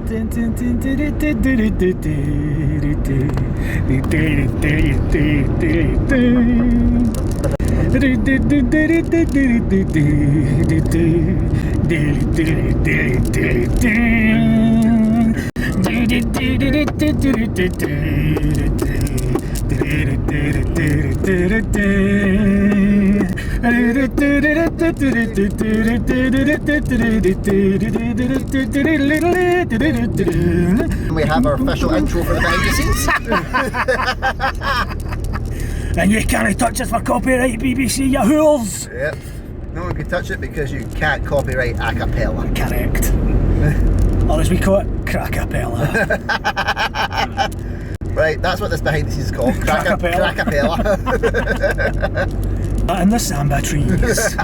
We have our official intro for the behind the scenes. And you can't touch us for copyright, BBC, you hools! Yep. No one can touch it because you can't copyright a cappella. Correct. Or as we call it, Crack-a-Pella. Right, that's what this behind the scenes is called. Crack-a-Pella. Crack-a-Pella. And the Samba trees.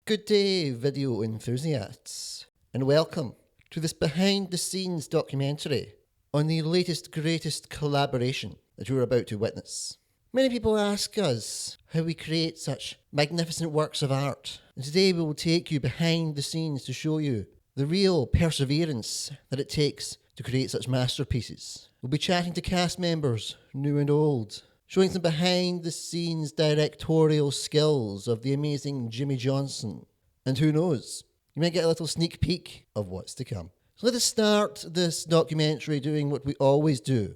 Good day, video enthusiasts, and welcome to this behind the scenes documentary on the latest greatest collaboration that you're about to witness. Many people ask us how we create such magnificent works of art, and today we will take you behind the scenes to show you the real perseverance that it takes to create such masterpieces. We'll be chatting to cast members, new and old, showing some behind the scenes directorial skills of the amazing Jimmy Johnson. And who knows, you might get a little sneak peek of what's to come. So let us start this documentary doing what we always do.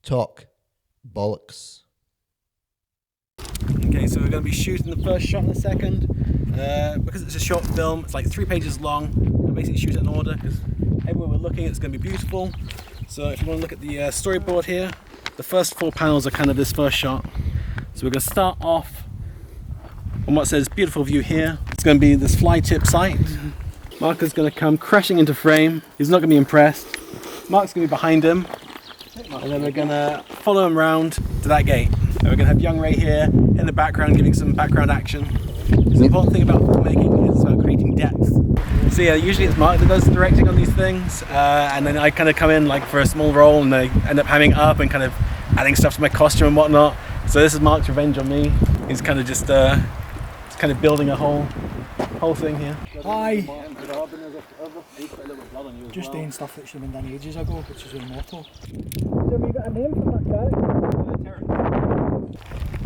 Talk bollocks. Okay, so we're going to be shooting the first shot in a second. Because it's a short film, it's like 3 pages long. We'll basically shoot it in order because everywhere we're looking it's going to be beautiful. So if you want to look at the storyboard here, the first 4 panels are kind of this first shot. So we're going to start off on what says beautiful view here. It's going to be this fly tip site. Mark is going to come crashing into frame. He's not going to be impressed. Mark's going to be behind him. And then we're going to follow him around to that gate. And we're going to have young Ray here in the background giving some background action. The important thing about filmmaking is about creating depth. So yeah, usually it's Mark that does the directing on these things, and then I kind of come in like for a small role and I end up hamming up and kind of adding stuff to my costume and whatnot. So this is Mark's revenge on me. He's kind of just building a whole thing here. Hi! Just doing stuff that should have been done ages ago, which is your motto. So have you got a name for that guy? Terrence.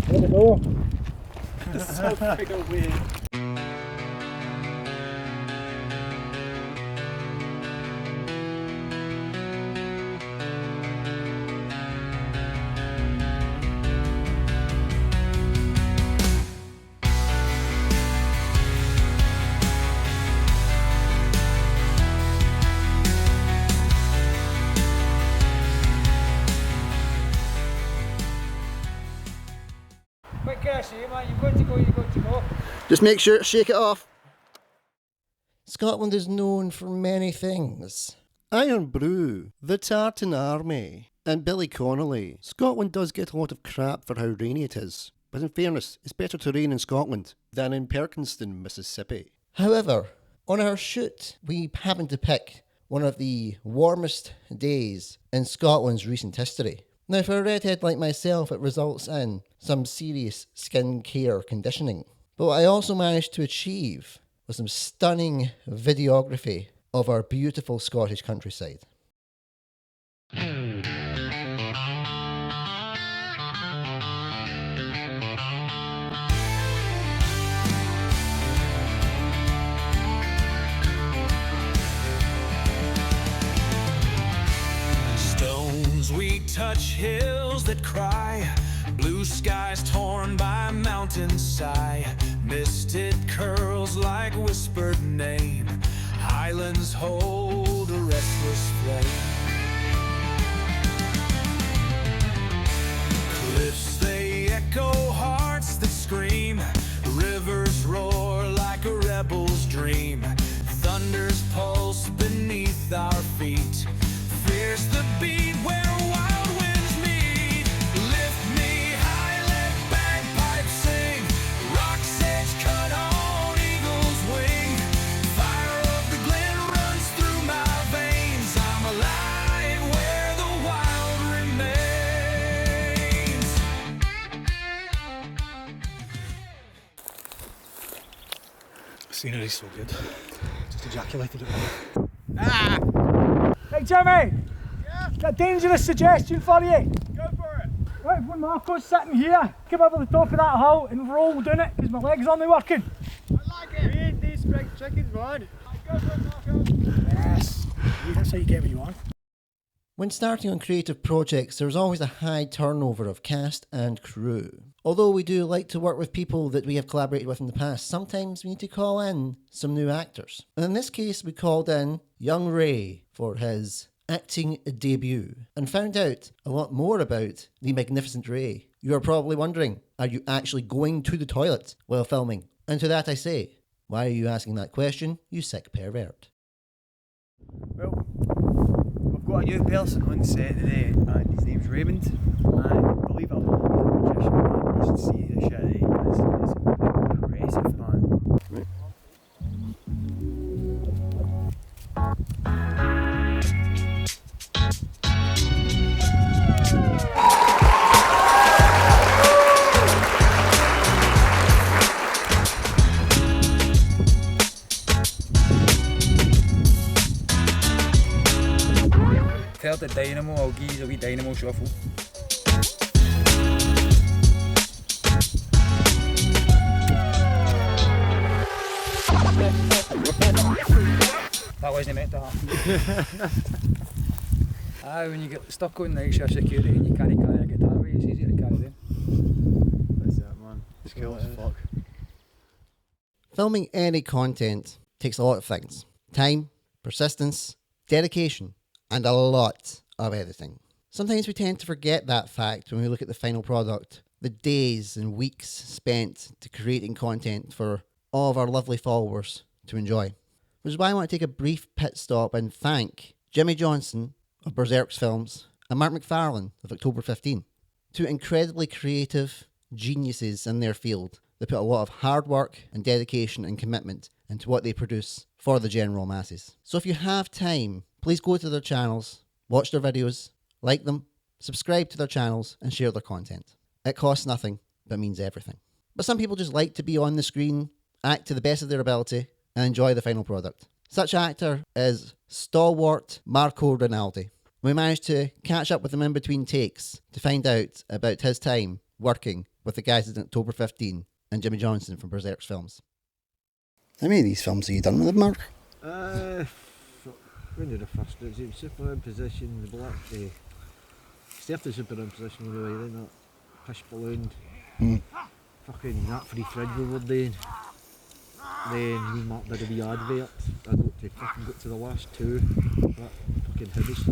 There we go. This is so freaking weird. Just make sure to shake it off. Scotland is known for many things. Iron Brew, the Tartan Army, and Billy Connolly. Scotland does get a lot of crap for how rainy it is, but in fairness, it's better to rain in Scotland than in Perkinston, Mississippi. However, on our shoot, we happened to pick one of the warmest days in Scotland's recent history. Now, for a redhead like myself, it results in some serious skin care conditioning. But what I also managed to achieve was some stunning videography of our beautiful Scottish countryside. Stones we touch, hills that cry, blue skies torn by mountain sigh, misted curls like whispered name, highlands hold a restless flame. Cliffs they echo, hearts that scream, rivers roar like a rebel's dream, thunder's pulse beneath our feet, fierce the beat where wild winds meet. Lift me high, let bagpipes sing, rock's edge cut on eagle's wing, fire of the glen runs through my veins, I'm alive where the wild remains. Scenery's so good. Just ejaculated it. Hey Jimmy! Yeah? Got a dangerous suggestion for you. Go for it. Right, when Marco's sitting here, come over the top of that hill and roll down it because my legs aren't working. I like it. We ain't these spring chickens, man. Go for it, Marco. Yes. That's how you get what you want. When starting on creative projects, there's always a high turnover of cast and crew. Although we do like to work with people that we have collaborated with in the past, sometimes we need to call in some new actors. And in this case, we called in young Ray for his acting debut and found out a lot more about the magnificent Ray. You are probably wondering, are you actually going to the toilet while filming? And to that I say, why are you asking that question, you sick pervert? Well, we've got a new person on set today, and his name's Raymond. And believe it or not, he's a magician, man. You should see the shit he does. It's impressive, man. Heard the dynamo, I'll give you a wee dynamo shuffle. That wasn't meant to happen. Aye, when you get stuck on the extra security and you can't carry a guitar with you, it's easier to carry them. That's it, man. It's cool as fuck. Filming any content takes a lot of things. Time, persistence, dedication, and a lot of editing. Sometimes we tend to forget that fact when we look at the final product, the days and weeks spent to creating content for all of our lovely followers to enjoy. Which is why I want to take a brief pit stop and thank Jimmy Johnson of Bezerx Films and Mark McFarlane of October 15, two incredibly creative geniuses in their field. They put a lot of hard work and dedication and commitment into what they produce for the general masses. So if you have time, please go to their channels, watch their videos, like them, subscribe to their channels, and share their content. It costs nothing, but means everything. But some people just like to be on the screen, act to the best of their ability, and enjoy the final product. Such actor is stalwart Marco Rinaldi. We managed to catch up with him in between takes to find out about his time working with the guys at October 15 and Jimmy Johnson from Bezerx Films. How many of these films have you done with him, Mark? When did the first do it? Superman position, the black started Superman position really, then that push balloon, fucking that free fridge we were doing. Then me and Mark did a wee advert. I got to the last two. That fucking hideous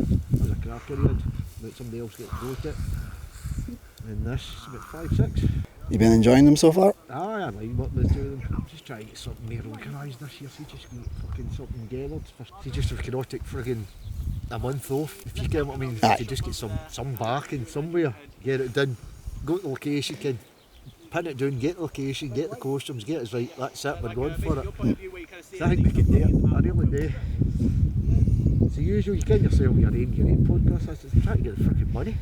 as a cracker had, but somebody else got bought it. And this, about 5, 6. You been enjoying them so far? Aye, I like what they do. Just try to get something more organised this year. See, just get fucking something gathered. See, just a chaotic friggin' a month off. If you get what I mean, if you just get some backing somewhere, get it done, go to the location, pin it down, get the location, get the costumes, get it right. That's it. We're going for it. So I think we can do it. I really do. It's the usual. You get yourself your own podcast. That's just trying to get the freaking money.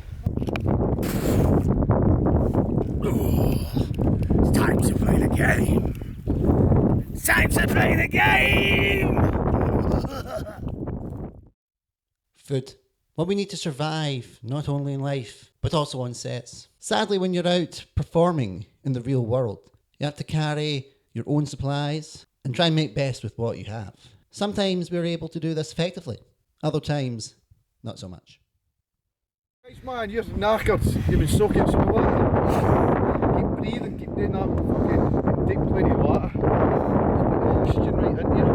It's time to play the game. It's time to play the game. Food. What we need to survive, not only in life, but also on sets. Sadly, when you're out performing in the real world, you have to carry your own supplies and try and make best with what you have. Sometimes we're able to do this effectively. Other times, not so much. Nice man, you're knackered. You've been soaking some water. Keep breathing, keep doing that. Fucking take plenty of water. Just put the oxygen right into you.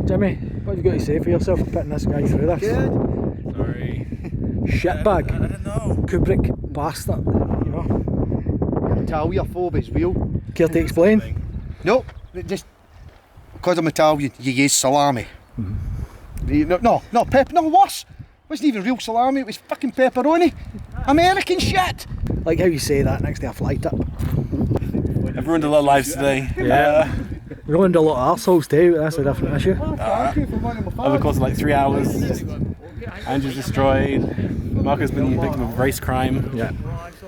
Jimmy, what have you got to say for yourself for putting this guy through this? Good. Sorry. Shitbag. I don't know. Kubrick bastard. You know? Italian phobe as well. Care to explain? No, just because I'm Italian, you use salami. No, not pepper, no worse. It wasn't even real salami, it was fucking pepperoni. American shit! Like how you say that next to a fly tip. I've ruined a lot of lives today. Yeah. We ruined a lot of arseholes too, but that's a different issue. Thank you for running my Over the fans. course of like 3 hours, Andrew's destroyed. Marco's been the victim of race crime. Yeah.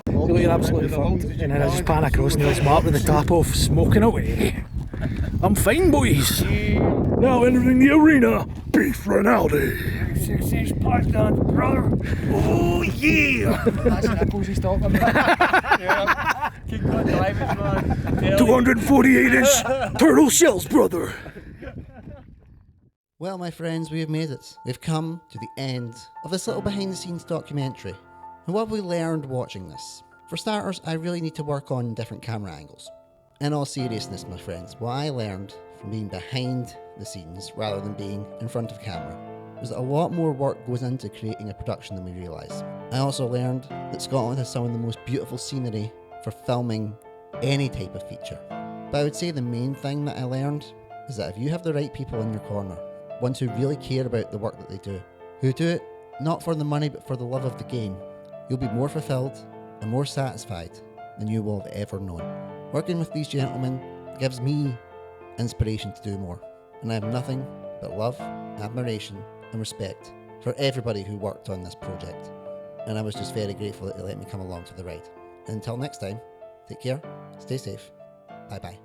So you're absolutely fucked. And then I just pan across Neil's Mark with the tap off, smoking away. I'm fine, boys. Now entering the arena, Beef Ronaldo. 6-inch python, brother. Oh yeah! That's an nipples he's talking about. Yeah. Keep going driving, man. 248-inch turtle shells, brother. Well, my friends, we have made it. We've come to the end of this little behind-the-scenes documentary. And what have we learned watching this? For starters, I really need to work on different camera angles. In all seriousness, my friends, what I learned from being behind the scenes rather than being in front of camera was that a lot more work goes into creating a production than we realise. I also learned that Scotland has some of the most beautiful scenery for filming any type of feature. But I would say the main thing that I learned is that if you have the right people in your corner, ones who really care about the work that they do, who do it not for the money but for the love of the game, you'll be more fulfilled and more satisfied than you will have ever known. Working with these gentlemen gives me inspiration to do more, and I have nothing but love, admiration and respect for everybody who worked on this project, and I was just very grateful that they let me come along for the ride. And until next time, take care, stay safe, bye bye.